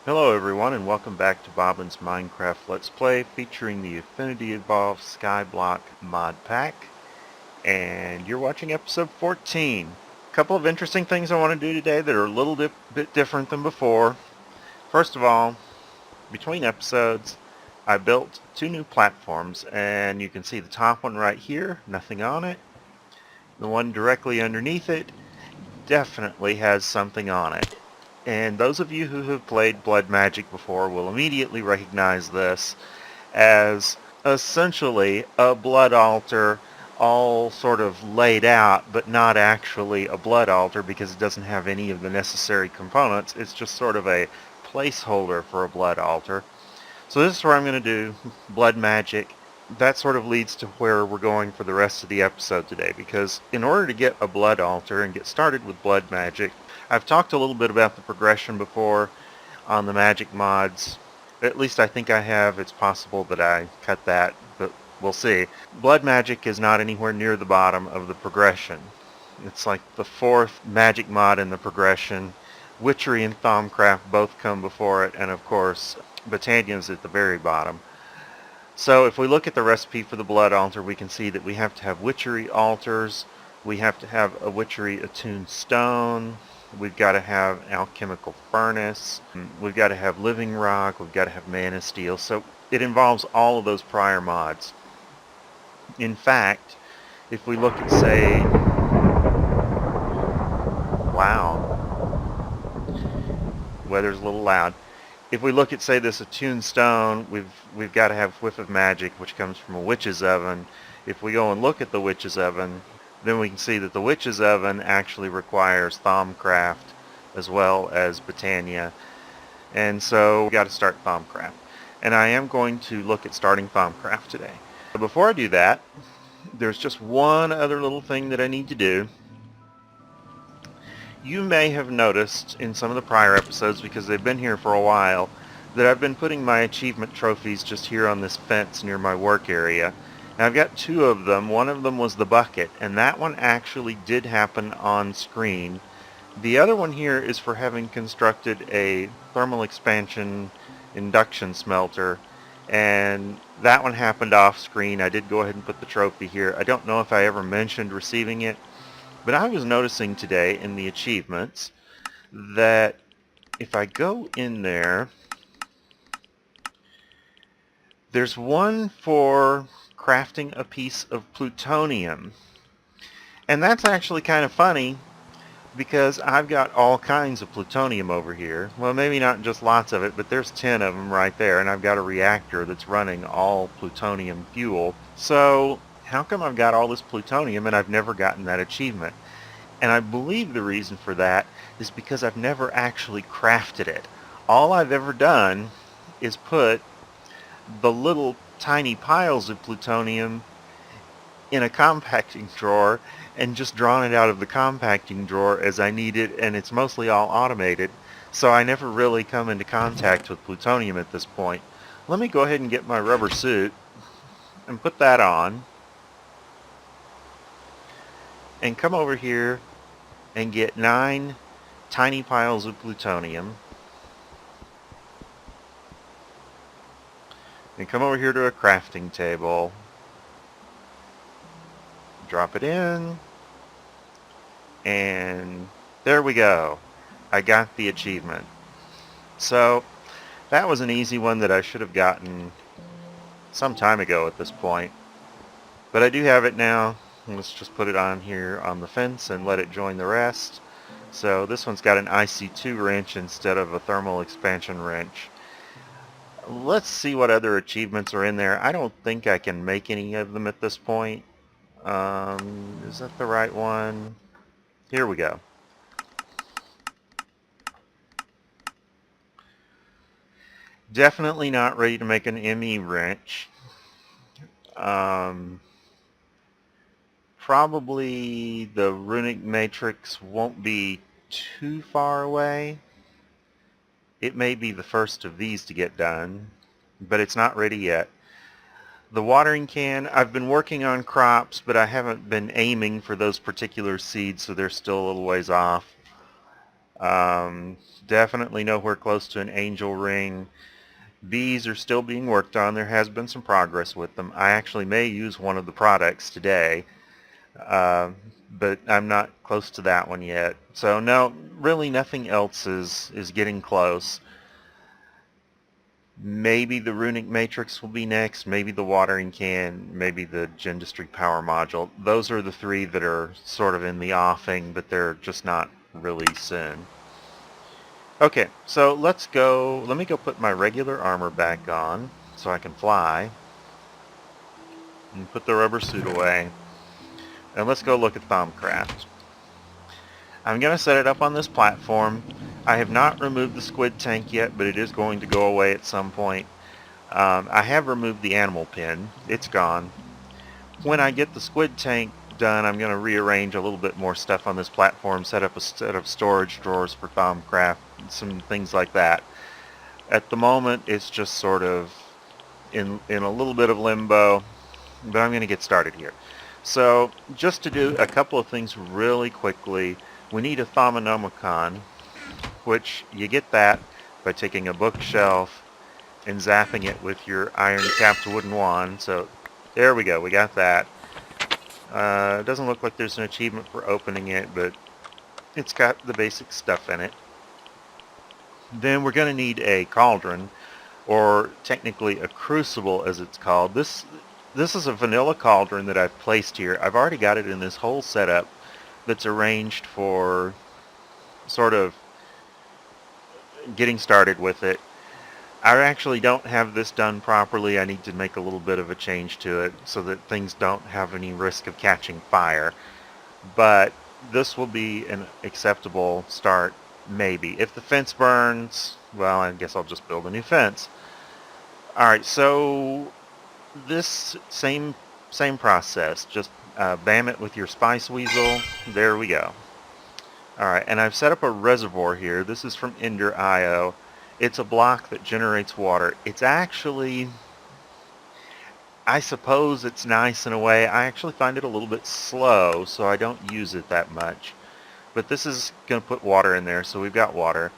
Hello everyone and welcome back to Bobbin's Minecraft Let's Play featuring the Affinity Evolved Skyblock mod pack, and you're watching episode 14. A couple of interesting things I want to do today that are a little bit different than before. First of all, between episodes I built two new platforms, and you can see the top one right here, nothing on it. The one directly underneath it definitely has something on it. And those of you who have played Blood Magic before will immediately recognize this as essentially a blood altar all sort of laid out, but not actually a blood altar because it doesn't have any of the necessary components. It's just sort of a placeholder for a blood altar. So this is where I'm going to do Blood Magic. That sort of leads to where we're going for the rest of the episode today, because in order to get a blood altar and get started with Blood Magic, I've talked a little bit about the progression before on the magic mods. At least I think I have. It's possible that I cut that, but we'll see. Blood Magic is not anywhere near the bottom of the progression. It's like the fourth magic mod in the progression. Witchery and Thaumcraft both come before it, and of course Batanya's at the very bottom. So if we look at the recipe for the blood altar, we can see that we have to have witchery altars, we have to have a witchery attuned stone, we've got to have alchemical furnace, we've got to have living rock, we've got to have mana steel. So it involves all of those prior mods. In fact, if we look at, say, wow, weather's a little loud. If we look at, say, this attuned stone, we've got to have whiff of magic, which comes from a witch's oven. If we go and look at the witch's oven, then we can see that the witch's oven actually requires Thaumcraft as well as Batanya. And so we've got to start Thaumcraft. And I am going to look at starting Thaumcraft today. But before I do that, there's just one other little thing that I need to do. You may have noticed in some of the prior episodes, because they've been here for a while, that I've been putting my achievement trophies just here on this fence near my work area. Now I've got two of them. One of them was the bucket, and that one actually did happen on screen. The other one here is for having constructed a thermal expansion induction smelter, and that one happened off screen. I did go ahead and put the trophy here. I don't know if I ever mentioned receiving it, but I was noticing today in the achievements that if I go in there, there's one for crafting a piece of plutonium. And that's actually kind of funny because I've got all kinds of plutonium over here. Well, maybe not just lots of it, but there's 10 of them right there, and I've got a reactor that's running all plutonium fuel. So how come I've got all this plutonium and I've never gotten that achievement? And I believe the reason for that is because I've never actually crafted it. All I've ever done is put the little tiny piles of plutonium in a compacting drawer and just drawn it out of the compacting drawer as I need it, and it's mostly all automated, so I never really come into contact with plutonium at this point. Let me go ahead and get my rubber suit and put that on and come over here and get 9 tiny piles of plutonium. And come over here to a crafting table. Drop it in. And there we go. I got the achievement. So that was an easy one that I should have gotten some time ago at this point. But I do have it now. Let's just put it on here on the fence and let it join the rest. So this one's got an IC2 wrench instead of a thermal expansion wrench. Let's see what other achievements are in there. I don't think I can make any of them at this point. Is that the right one? Here we go. Definitely not ready to make an ME wrench. Probably the runic matrix won't be too far away. It may be the first of these to get done, but it's not ready yet. The watering can, I've been working on crops, but I haven't been aiming for those particular seeds, so they're still a little ways off. Um, Definitely nowhere close to an angel ring. These are still being worked on. There has been some progress with them. I actually may use one of the products today, uh, but I'm not close to that one yet. So no, really nothing else is getting close. Maybe the runic matrix will be next, maybe the watering can, maybe the Gendustry power module. Those are the three that are sort of in the offing, but they're just not really soon. Okay, so let's go. Let me go put my regular armor back on so I can fly. And put the rubber suit away. And let's go look at Thaumcraft. I'm going to set it up on this platform. I have not removed the squid tank yet, but it is going to go away at some point. I have removed the animal pen. It's gone. When I get the squid tank done, I'm going to rearrange a little bit more stuff on this platform, set up a set of storage drawers for Thaumcraft, some things like that. At the moment, it's just sort of in a little bit of limbo, but I'm going to get started here. So just to do a couple of things really quickly, we need a Thaumonomicon, which you get that by taking a bookshelf and zapping it with your iron-capped wooden wand. So there we go, we got that. It doesn't look like there's an achievement for opening it, but it's got the basic stuff in it. Then we're going to need a cauldron, or technically a crucible as it's called. This is a vanilla cauldron that I've placed here. I've already got it in this whole setup that's arranged for sort of getting started with it. I actually don't have this done properly. I need to make a little bit of a change to it so that things don't have any risk of catching fire. But this will be an acceptable start, maybe. If the fence burns, well, I guess I'll just build a new fence. Alright, so this same process. Just bam it with your spice weasel. There we go. Alright, and I've set up a reservoir here. This is from Ender.io. It's a block that generates water. It's actually, I suppose it's nice in a way. I actually find it a little bit slow, so I don't use it that much. But this is going to put water in there, so we've got water.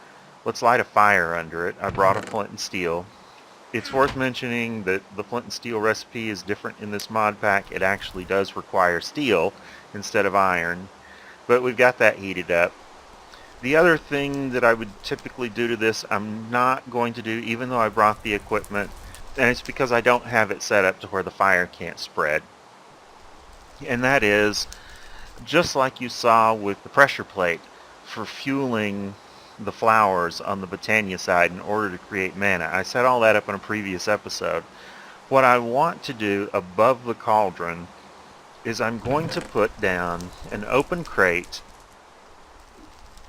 Let's light a fire under it. I brought a flint and steel. It's worth mentioning that the flint and steel recipe is different in this mod pack. It actually does require steel instead of iron. But we've got that heated up. The other thing that I would typically do to this, I'm not going to do, even though I brought the equipment, and it's because I don't have it set up to where the fire can't spread. And that is, just like you saw with the pressure plate for fueling the flowers on the Botania side in order to create mana. I set all that up in a previous episode. What I want to do above the cauldron is I'm going to put down an open crate.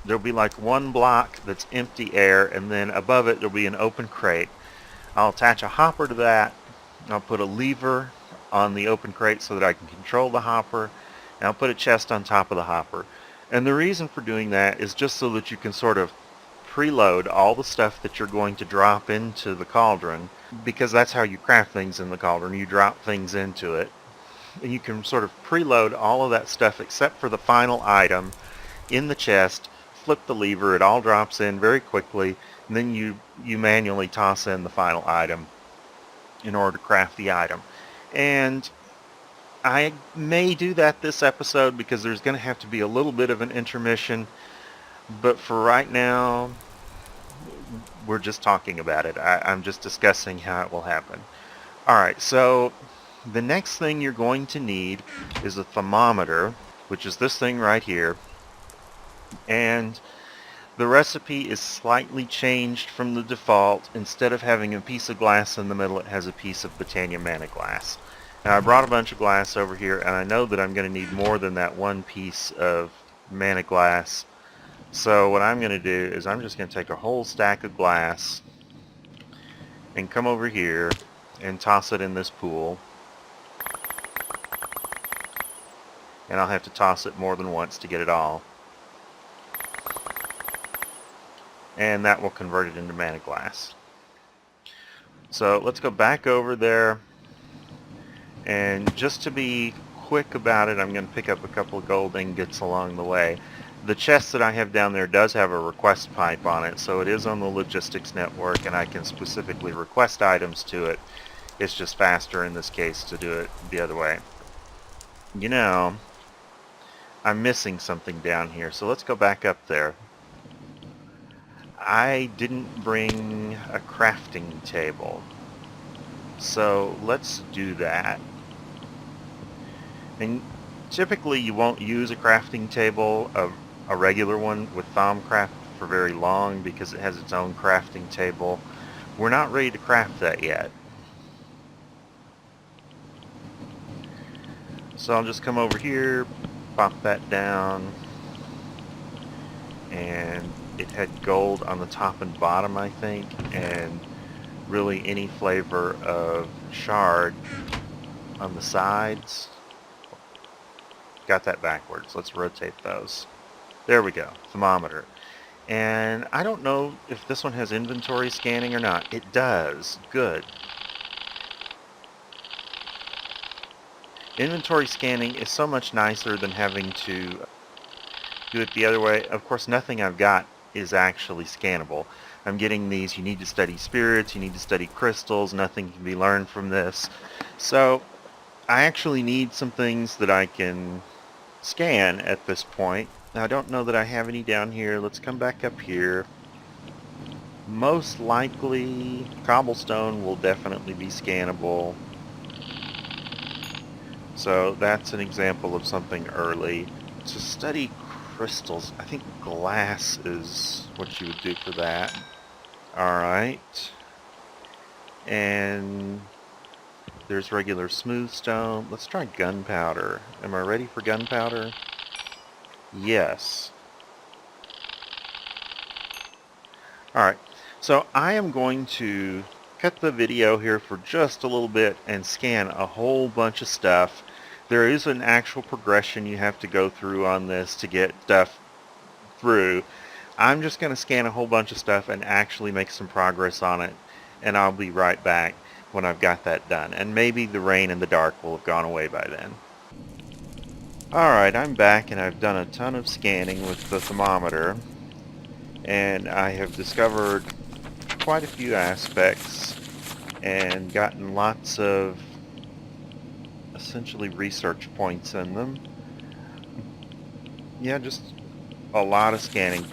There'll be like one block that's empty air, and then above it there'll be an open crate. I'll attach a hopper to that. I'll put a lever on the open crate so that I can control the hopper, and I'll put a chest on top of the hopper. And the reason for doing that is just so that you can sort of preload all the stuff that you're going to drop into the cauldron, because that's how you craft things in the cauldron. You drop things into it, and you can sort of preload all of that stuff except for the final item in the chest. Flip the lever, it all drops in very quickly, and then you manually toss in the final item in order to craft the item. And I may do that this episode because there's going to have to be a little bit of an intermission, but for right now we're just talking about it. I'm just discussing how it will happen. Alright, so the next thing you're going to need is a thermometer, which is this thing right here. And the recipe is slightly changed from the default. Instead of having a piece of glass in the middle, it has a piece of Botania mana glass. Now I brought a bunch of glass over here, and I know that I'm going to need more than that one piece of mana glass. So what I'm going to do is I'm just going to take a whole stack of glass and come over here and toss it in this pool. And I'll have to toss it more than once to get it all. And that will convert it into mana glass. So let's go back over there, and just to be quick about it, I'm going to pick up a couple of gold ingots along the way. The chest that I have down there does have a request pipe on it, so it is on the logistics network, and I can specifically request items to it. It's just faster in this case to do it the other way. You know, I'm missing something down here, so let's go back up there. I didn't bring a crafting table, so let's do that. And typically you won't use a crafting table, a regular one with Thaumcraft, for very long because it has its own crafting table. We're not ready to craft that yet. So I'll just come over here, pop that down, and it had gold on the top and bottom, I think, and really any flavor of shard on the sides. Got that backwards. Let's rotate those. There we go, thermometer. And I don't know if this one has inventory scanning or not. It does. Good. Inventory scanning is so much nicer than having to do it the other way. Of course, nothing I've got is actually scannable. I'm getting these, you need to study spirits, you need to study crystals, nothing can be learned from this. So I actually need some things that I can scan at this point. Now I don't know that I have any down here. Let's come back up here. Most likely cobblestone will definitely be scannable. So that's an example of something early. To study crystals, I think glass is what you would do for that. Alright. And there's regular smooth stone. Let's try gunpowder. Am I ready for gunpowder? Yes. Alright, so I am going to cut the video here for just a little bit and scan a whole bunch of stuff. There is an actual progression you have to go through on this to get stuff through. I'm just going to scan a whole bunch of stuff and actually make some progress on it, and I'll be right back when I've got that done. And maybe the rain and the dark will have gone away by then. Alright, I'm back and I've done a ton of scanning with the thermometer, and I have discovered quite a few aspects and gotten lots of essentially research points in them. Yeah, just a lot of scanning.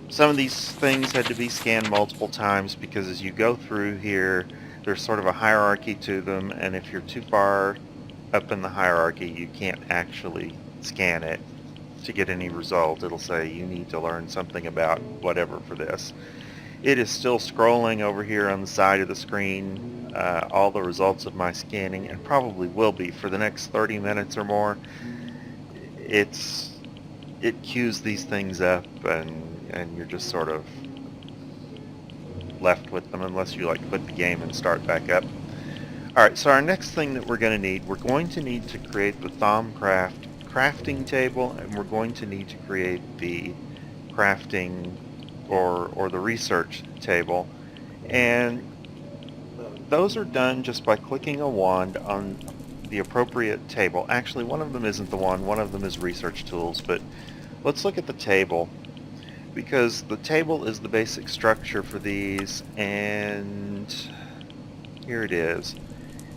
Some of these things had to be scanned multiple times because as you go through here, there's sort of a hierarchy to them, and if you're too far up in the hierarchy, you can't actually scan it to get any result. It'll say you need to learn something about whatever for this. It is still scrolling over here on the side of the screen, all the results of my scanning, and probably will be for the next 30 minutes or more. It queues these things up, and you're just sort of left with them unless you like quit the game and start back up. Alright, so our next thing that we're going to need to create the Thaumcraft crafting table, and we're going to need to create the crafting or the research table. And those are done just by clicking a wand on the appropriate table. Actually, one of them isn't the one of them is research tools, but let's look at the table, because the table is the basic structure for these, and here it is.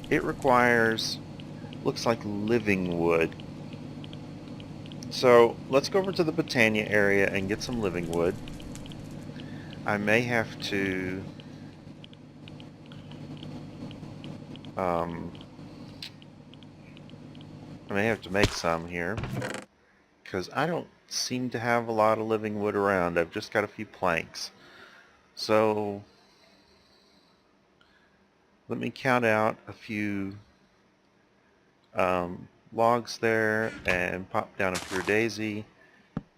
It requires, looks like living wood. So let's go over to the Botania area and get some living wood. I may have to make some here, because I don't seem to have a lot of living wood around. I've just got a few planks. So let me count out a few logs there and pop down a pure daisy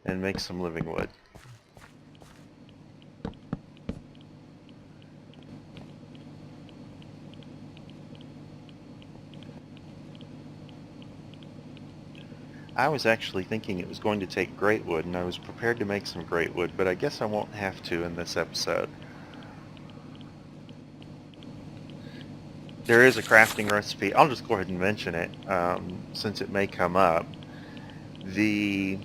and make some living wood. I was actually thinking it was going to take great wood, and I was prepared to make some great wood, but I guess I won't have to in this episode. There is a crafting recipe. I'll just go ahead and mention it, since it may come up. The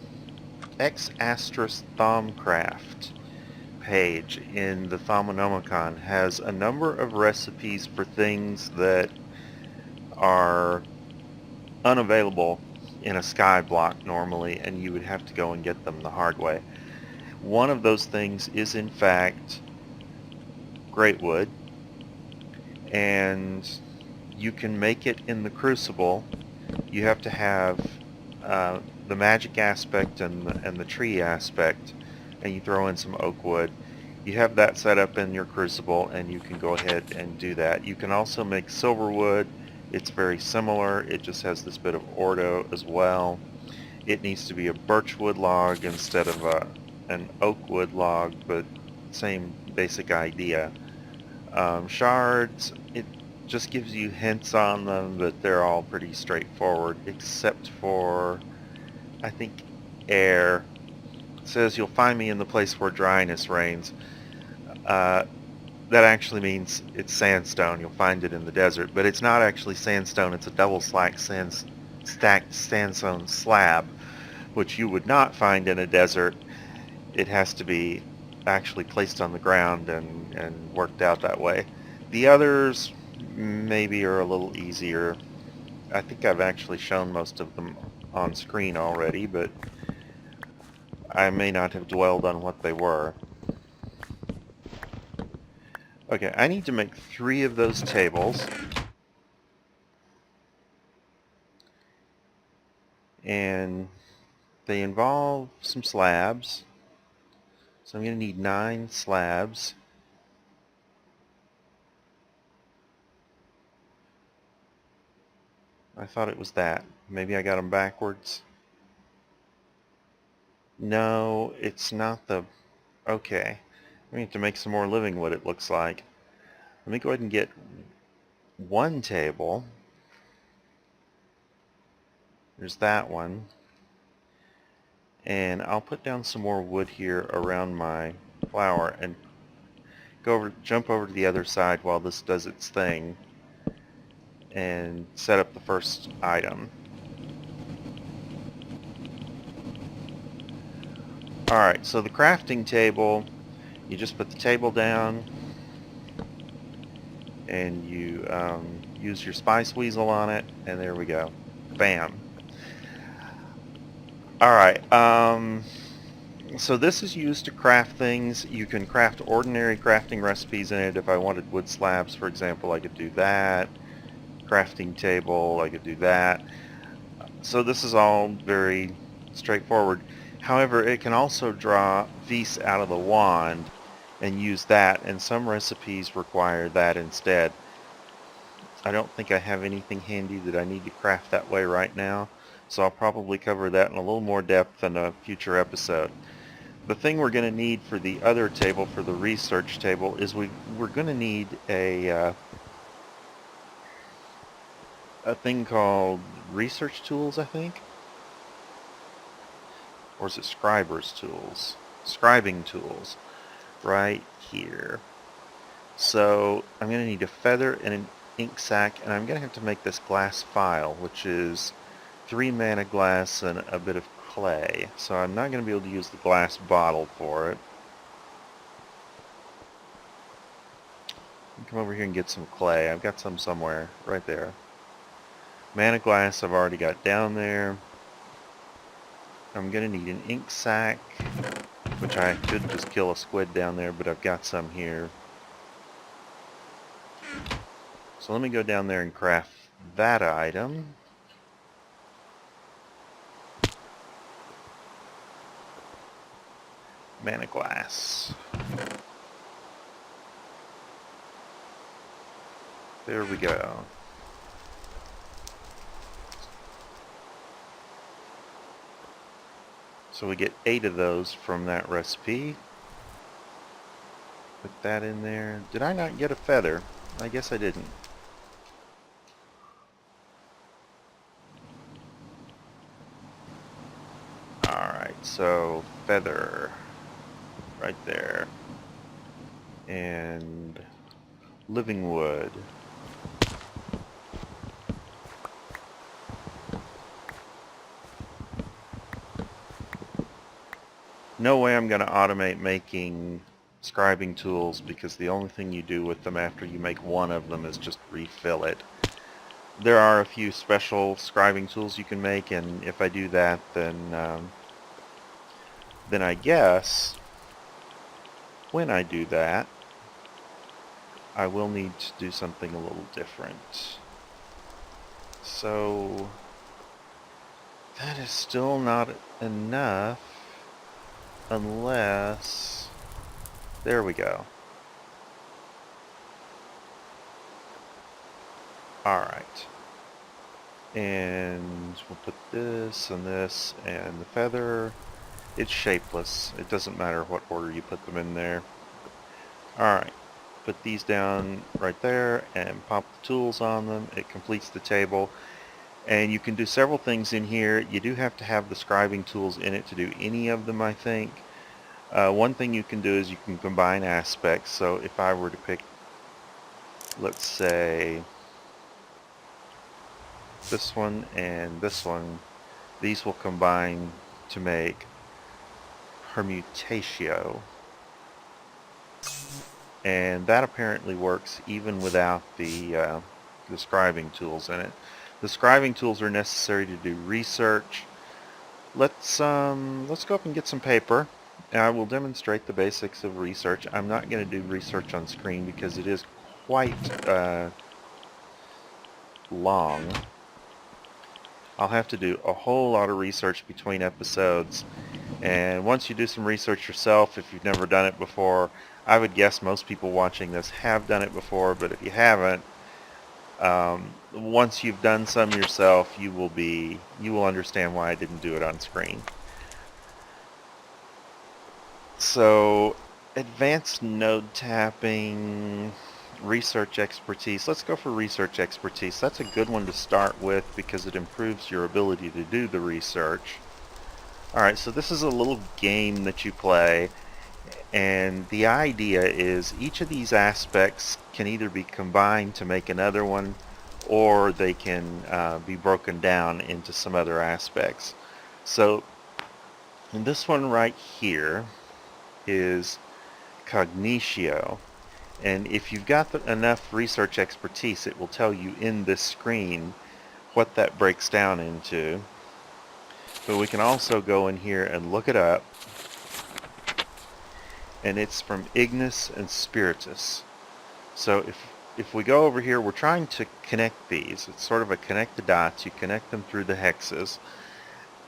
X Asterisk Thaumcraft page in the Thaumonomicon has a number of recipes for things that are unavailable in a Skyblock normally, and you would have to go and get them the hard way. One of those things is in fact great wood, and you can make it in the crucible. You have to have the magic aspect and the tree aspect, and you throw in some oak wood. You have that set up in your crucible, and you can go ahead and do that. You can also make silver wood. It's very similar. It just has this bit of ordo as well. It needs to be a birch wood log instead of an oak wood log, but same basic idea. Shards, it just gives you hints on them, but they're all pretty straightforward, except for, I think, air. It says you'll find me in the place where dryness reigns. That actually means it's sandstone. You'll find it in the desert, but it's not actually sandstone. It's a double stacked sandstone slab, which you would not find in a desert. It has to be actually placed on the ground and worked out that way. The others maybe are a little easier. I think I've actually shown most of them on screen already, but I may not have dwelled on what they were. Okay, I need to make 3 of those tables. And they involve some slabs. So I'm going to need 9 slabs. I thought it was that. Maybe I got them backwards. No, it's not the... Okay. We need to make some more living wood, it looks like. Let me go ahead and get 1 table. There's that one. And I'll put down some more wood here around my flower and jump over to the other side while this does its thing and set up the first item. Alright, so the crafting table, you just put the table down and you use your spice weasel on it, and there we go. Bam. Alright, so this is used to craft things. You can craft ordinary crafting recipes in it. If I wanted wood slabs, for example, I could do that. Crafting table, I could do that. So this is all very straightforward. However, it can also draw vis out of the wand and use that, and some recipes require that instead. I don't think I have anything handy that I need to craft that way right now, so I'll probably cover that in a little more depth in a future episode. The thing we're going to need for the other table, for the research table, is we're going to need a thing called research tools, I think? Or is it scribers tools? Scribing tools. Right here. So I'm going to need a feather and an ink sac, and I'm going to have to make this glass file, which is 3 mana glass and a bit of clay. So I'm not going to be able to use the glass bottle for it. Come over here and get some clay. I've got some somewhere right there. Mana glass I've already got down there. I'm going to need an ink sac, which I could just kill a squid down there, but I've got some here. So let me go down there and craft that item. Mana glass. There we go. So we get 8 of those from that recipe. Put that in there. Did I not get a feather? I guess I didn't. Alright, so feather right there. And living wood. no way I'm going to automate making scribing tools, because the only thing you do with them after you make one of them is just refill it. There are a few special scribing tools you can make, and if I do that, then I guess when I do that, I will need to do something a little different. So that is still not enough unless... There we go. Alright. And we'll put this and this and the feather. It's shapeless. It doesn't matter what order you put them in there. Alright. Put these down right there and pop the tools on them. It completes the table. And you can do several things in here. You do have to have the scribing tools in it to do any of them, I think. One thing you can do is you can combine aspects. So if I were to pick, let's say, this one and this one, these will combine to make permutatio. And that apparently works even without the scribing tools in it. The scribing tools are necessary to do research. Let's go up and get some paper, and I will demonstrate the basics of research. I'm not going to do research on screen because it is quite long. I'll have to do a whole lot of research between episodes, and once you do some research yourself, if you've never done it before, I would guess most people watching this have done it before, but if you haven't, once you've done some yourself, you will understand why I didn't do it on screen. So, advanced node tapping, research expertise. Let's go for research expertise. That's a good one to start with because it improves your ability to do the research. Alright, so this is a little game that you play, and the idea is each of these aspects can either be combined to make another one, or they can be broken down into some other aspects. So in this one right here is cognitio, and if you've got enough research expertise, it will tell you in this screen what that breaks down into. But we can also go in here and look it up, and it's from Ignis and Spiritus. So if we go over here, we're trying to connect these. It's sort of a connect the dots. You connect them through the hexes.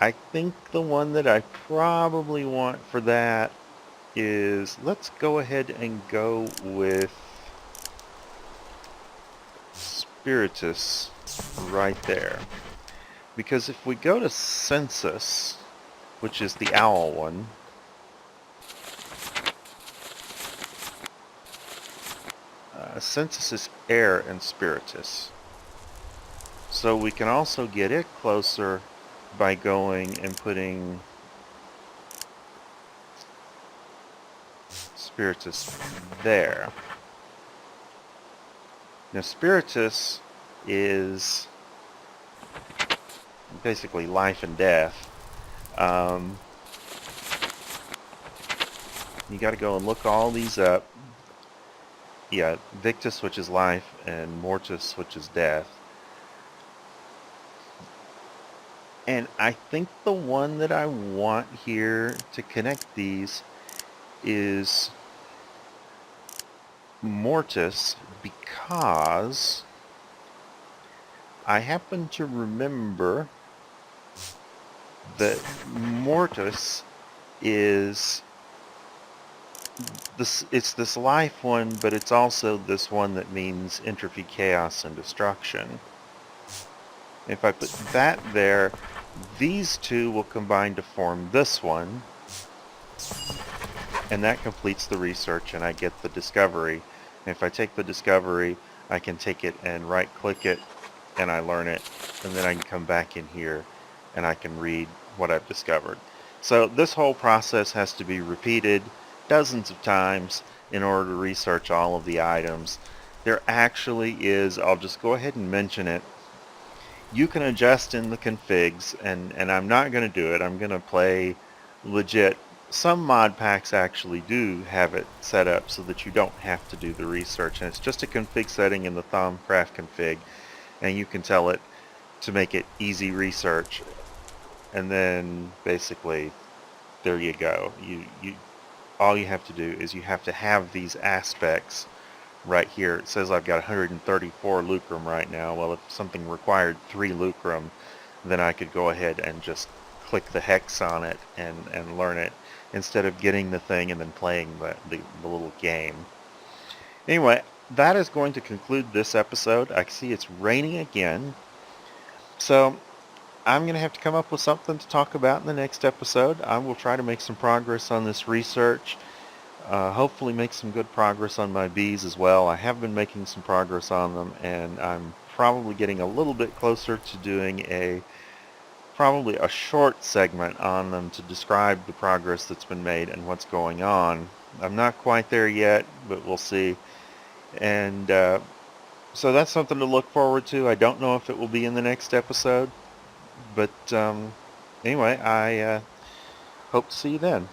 I think the one that I probably want for that is, let's go ahead and go with Spiritus right there. Because if we go to Census, which is the owl one, Census is air and Spiritus. So we can also get it closer by going and putting Spiritus there. Now Spiritus is basically life and death. You got to go and look all these up. Yeah, Victus, which is life, and Mortis, which is death. And I think the one that I want here to connect these is Mortis, because I happen to remember that Mortis is this, it's this life one, but it's also this one that means entropy, chaos, and destruction. If I put that there, these two will combine to form this one, and that completes the research, and I get the discovery. And if I take the discovery, I can take it and right click it, and I learn it, and then I can come back in here and I can read what I've discovered. So this whole process has to be repeated dozens of times in order to research all of the items. There actually is, I'll just go ahead and mention it, you can adjust in the configs, and I'm not going to do it. I'm going to play legit some mod packs actually do have it set up so that you don't have to do the research, and it's just a config setting in the Thaumcraft config, and you can tell it to make it easy research, and then basically there you go. You all you have to do is you have to have these aspects right here. It says I've got 134 lucrum right now. Well, if something required 3 lucrum, then I could go ahead and just click the hex on it and learn it instead of getting the thing and then playing the little game. Anyway, that is going to conclude this episode. I see it's raining again, so I'm going to have to come up with something to talk about in the next episode. I will try to make some progress on this research. Hopefully make some good progress on my bees as well. I have been making some progress on them, and I'm probably getting a little bit closer to doing probably a short segment on them to describe the progress that's been made and what's going on. I'm not quite there yet, but we'll see. And so that's something to look forward to. I don't know if it will be in the next episode, but anyway, I hope to see you then.